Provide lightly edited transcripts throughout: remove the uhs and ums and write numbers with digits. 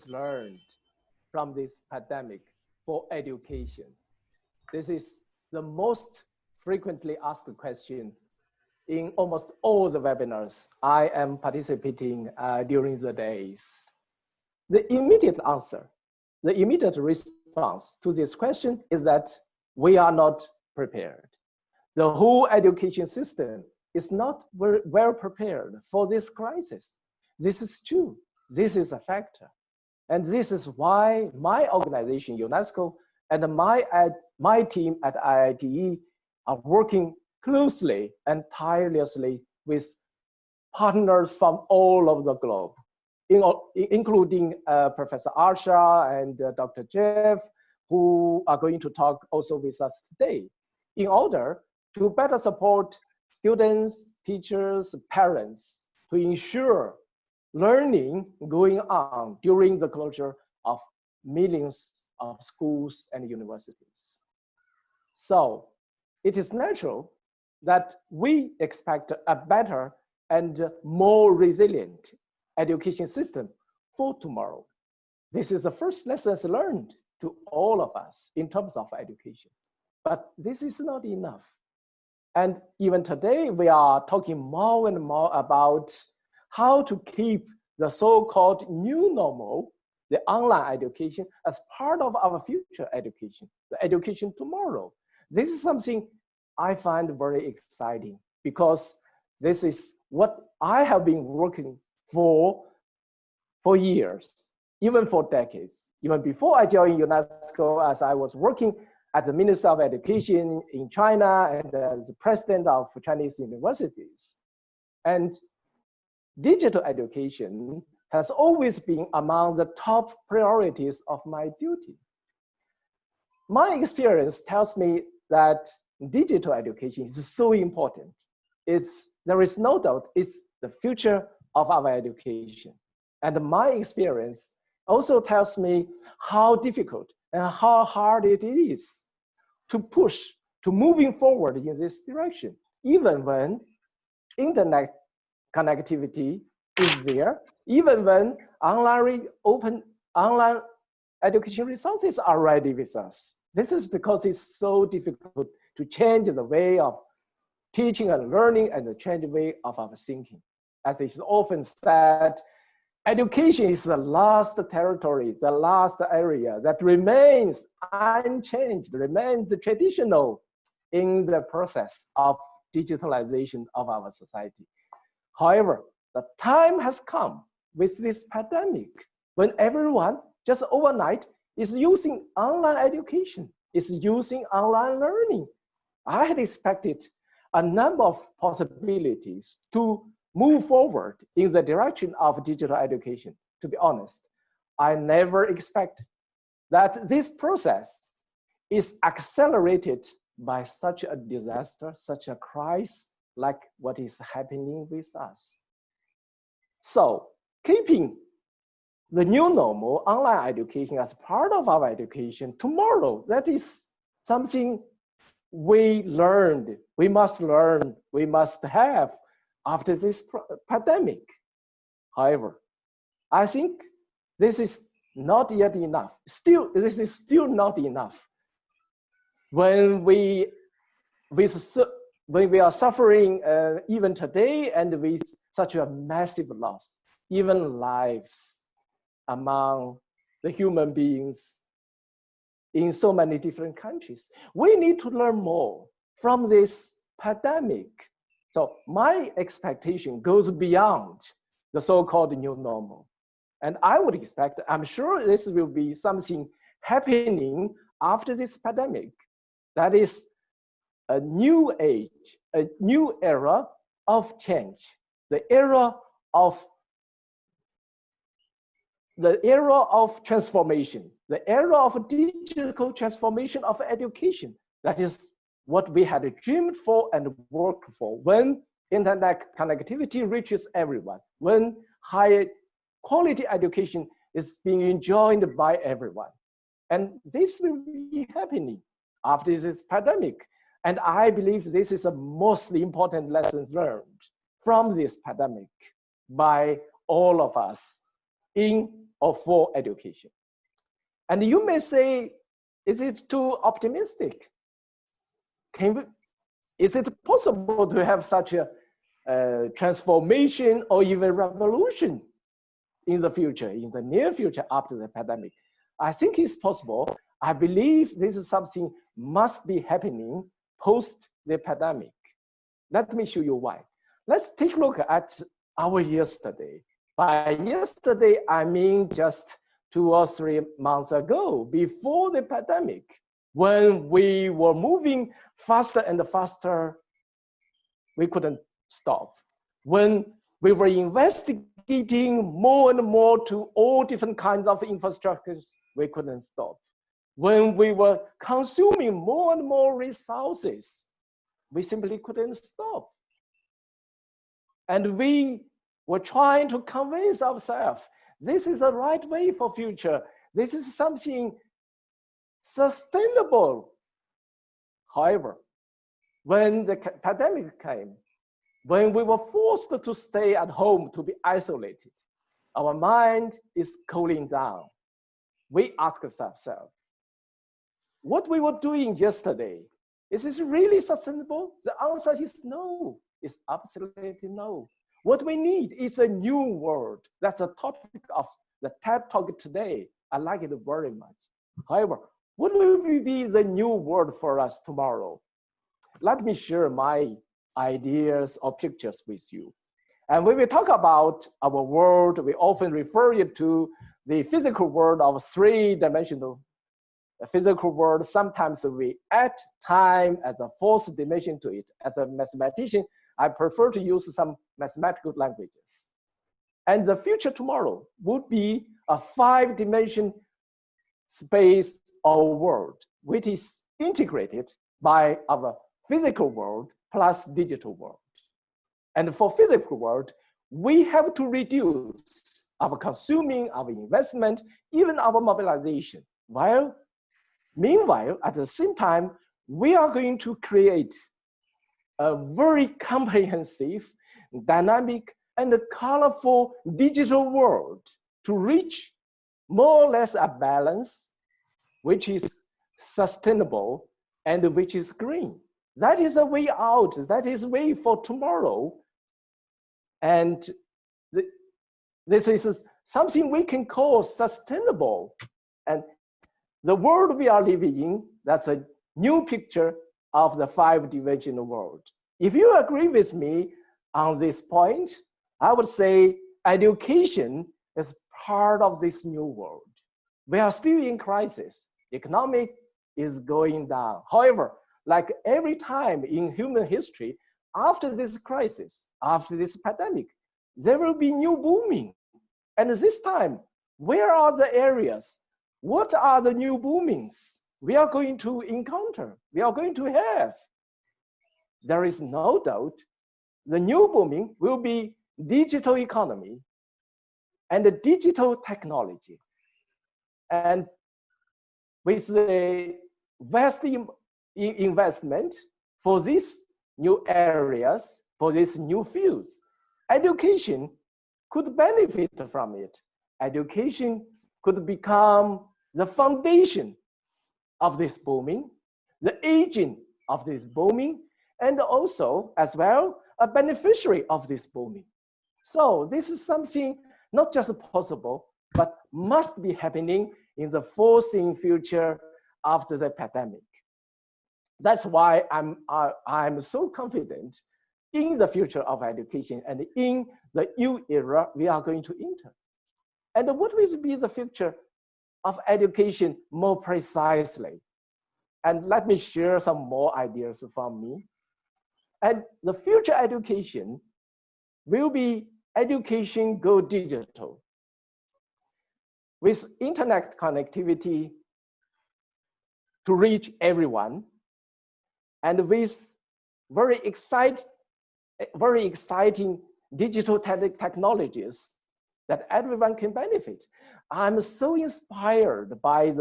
lessons learned from this pandemic for education? This is the most frequently asked question in almost all the webinars I am participating during the days. The immediate answer, the immediate response to this question is that we are not prepared. The whole education system is not well prepared for this crisis. This is true. This is a factor. And this is why my organization, UNESCO, and my team at IITE are working closely and tirelessly with partners from all over the globe, including Professor Arsha and Dr. Jeff, who are going to talk also with us today, in order to better support students, teachers, parents, to ensure learning going on during the closure of millions of schools and universities. So it is natural that we expect a better and more resilient education system for tomorrow. This is the first lessons learned to all of us in terms of education. But this is not enough. And even today, we are talking more and more about how to keep the so-called new normal, the online education, as part of our future education, the education tomorrow. This is something I find very exciting because this is what I have been working for years, even for decades. Even before I joined UNESCO, as I was working as the Minister of Education in China and as the President of Chinese universities. And digital education has always been among the top priorities of my duty. My experience tells me that digital education is so important. There is no doubt it's the future of our education. And my experience also tells me how difficult and how hard it is to push to moving forward in this direction, even when internet connectivity is there, even when open online education resources are ready with us. This is because it's so difficult to change the way of teaching and learning and to change the way of our thinking. As it's often said, education is the last territory, the last area that remains unchanged, remains traditional in the process of digitalization of our society. However, the time has come with this pandemic when everyone just overnight is using online education, is using online learning. I had expected a number of possibilities to move forward in the direction of digital education. To be honest, I never expected that this process is accelerated by such a disaster, such a crisis like what is happening with us. So keeping the new normal online education as part of our education tomorrow, that is something we learned, we must learn, we must have after this pandemic. However, I think this is not yet enough. This is still not enough. When we are suffering even today and with such a massive loss, even lives among the human beings in so many different countries, we need to learn more from this pandemic. So my expectation goes beyond the so-called new normal. And I would expect, I'm sure this will be something happening after this pandemic. That is a new age, a new era of change, the era of transformation, the era of digital transformation of education. That is what we had dreamed for and worked for when internet connectivity reaches everyone, when high quality education is being enjoyed by everyone. And this will be happening after this pandemic. And I believe this is the most important lesson learned from this pandemic by all of us in or for education. And you may say, is it too optimistic? Is it possible to have such a transformation or even revolution in the future, in the near future after the pandemic? I think it's possible. I believe this is something must be happening post the pandemic. Let me show you why. Let's take a look at our yesterday. By yesterday, I mean just 2 or 3 months ago, before the pandemic, when we were moving faster and faster, we couldn't stop. When we were investigating more and more to all different kinds of infrastructures, we couldn't stop. When we were consuming more and more resources, we simply couldn't stop. And we were trying to convince ourselves, this is the right way for future. This is something sustainable. However, when the pandemic came, when we were forced to stay at home to be isolated, our mind is cooling down. We ask ourselves, what we were doing yesterday, is this really sustainable? The answer is no. It's absolutely no. What we need is a new world. That's the topic of the TED Talk today. I like it very much. However, what will be the new world for us tomorrow? Let me share my ideas or pictures with you. And when we talk about our world, we often refer it to the physical world of three-dimensional physical world. Sometimes we add time as a fourth dimension to it. As a mathematician, I prefer to use some mathematical languages. And the future tomorrow would be a 5-dimension space or world, which is integrated by our physical world plus digital world. And for physical world, we have to reduce our consuming, our investment, even our mobilization. Meanwhile, at the same time, we are going to create a very comprehensive, dynamic, and colorful digital world to reach more or less a balance, which is sustainable and which is green. That is a way out. That is a way for tomorrow. And this is something we can call sustainable. And the world we are living in, that's a new picture of the 5-dimensional world. If you agree with me on this point, I would say education is part of this new world. We are still in crisis. Economic is going down. However, like every time in human history, after this crisis, after this pandemic, there will be new booming. And this time, where are the areas? What are the new boomings we are going to encounter, we are going to have? There is no doubt the new booming will be digital economy and the digital technology. And with the vast investment for these new areas, for these new fields, education could benefit from it. Education could become the foundation of this booming, the agent of this booming, and also, as well, a beneficiary of this booming. So this is something not just possible, but must be happening in the foreseen future after the pandemic. That's why I'm so confident in the future of education and in the new era we are going to enter. And what will be the future of education more precisely? And let me share some more ideas from me. And the future education will be education go digital. With internet connectivity to reach everyone, and with very exciting digital technologies that everyone can benefit. I'm so inspired by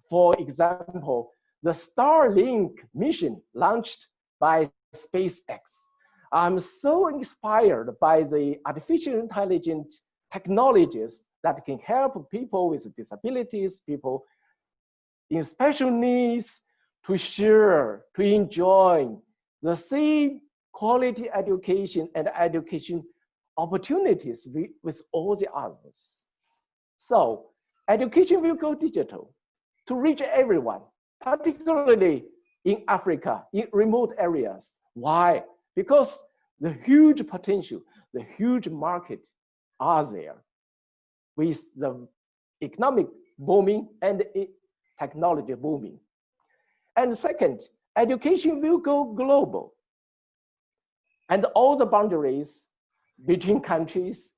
for example, the Starlink mission launched by SpaceX. I'm so inspired by the artificial intelligence technologies that can help people with disabilities, people in special needs to share, to enjoy the same quality education and education opportunities with all the others. So education will go digital to reach everyone, particularly in Africa, in remote areas. Why? Because the huge potential, the huge market are there with the economic booming and technology booming. And second, education will go global. And all the boundaries between countries,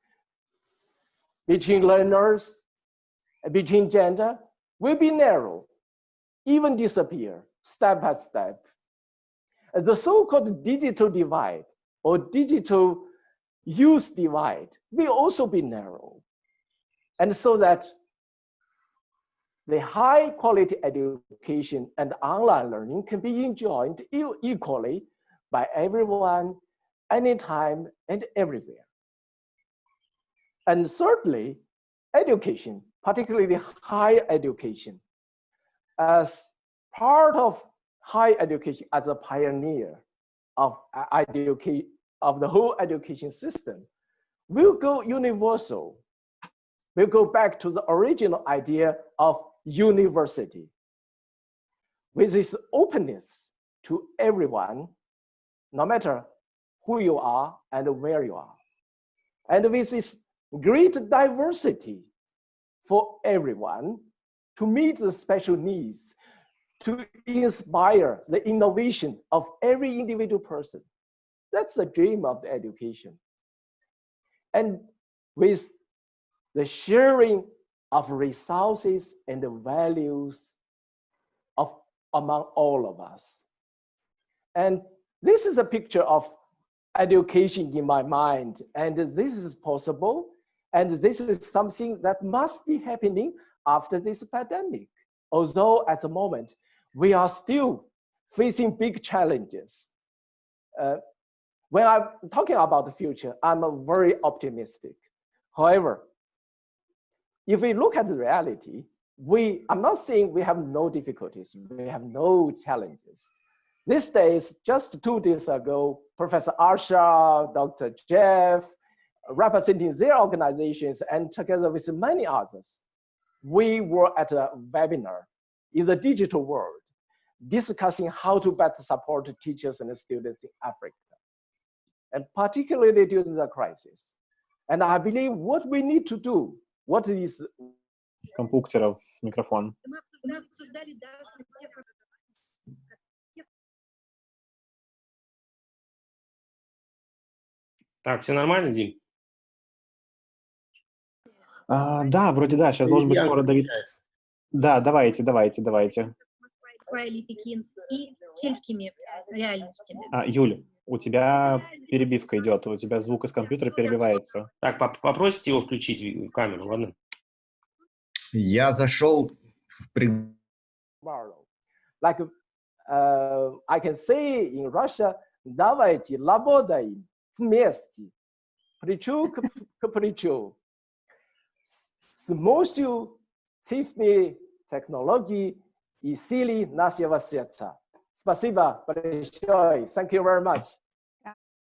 between learners, between gender will be narrow, even disappear step by step. The so-called digital divide or digital use divide will also be narrow. And so that the high quality education and online learning can be enjoyed equally by everyone, anytime and everywhere. And thirdly, education, particularly higher education, as part of higher education, as a pioneer of the whole education system, will go universal. We'll go back to the original idea of university, with its openness to everyone, no matter who you are and where you are. And with this great diversity for everyone to meet the special needs, to inspire the innovation of every individual person. That's the dream of the education. And with the sharing of resources and the values among all of us. And this is a picture of education in my mind. And this is possible. And this is something that must be happening after this pandemic. Although at the moment, we are still facing big challenges. When I'm talking about the future, I'm very optimistic. However, if we look at the reality, I'm not saying we have no difficulties, we have no challenges. These days, just 2 days ago, Professor Arsha, Dr. Jeff, representing their organizations and together with many others, we were at a webinar in the digital world, discussing how to better support teachers and students in Africa, and particularly during the crisis. And I believe what we need to do, what is... Компьютеров микрофон. Так, все нормально, Дим? Да, вроде да, сейчас должен быть скоро Давид. Да, давайте. Или Пекин и сельскими реальностями. Юль, у тебя перебивка идет, у тебя звук из компьютера перебивается. Так, попросите его включить камеру, ладно? Я зашел в Like I can say in Russia, давайте работаем вместе, плечо к плечу, с помощью цифровой технологии и силы нашего сердца. Спасибо большое. Thank you very much.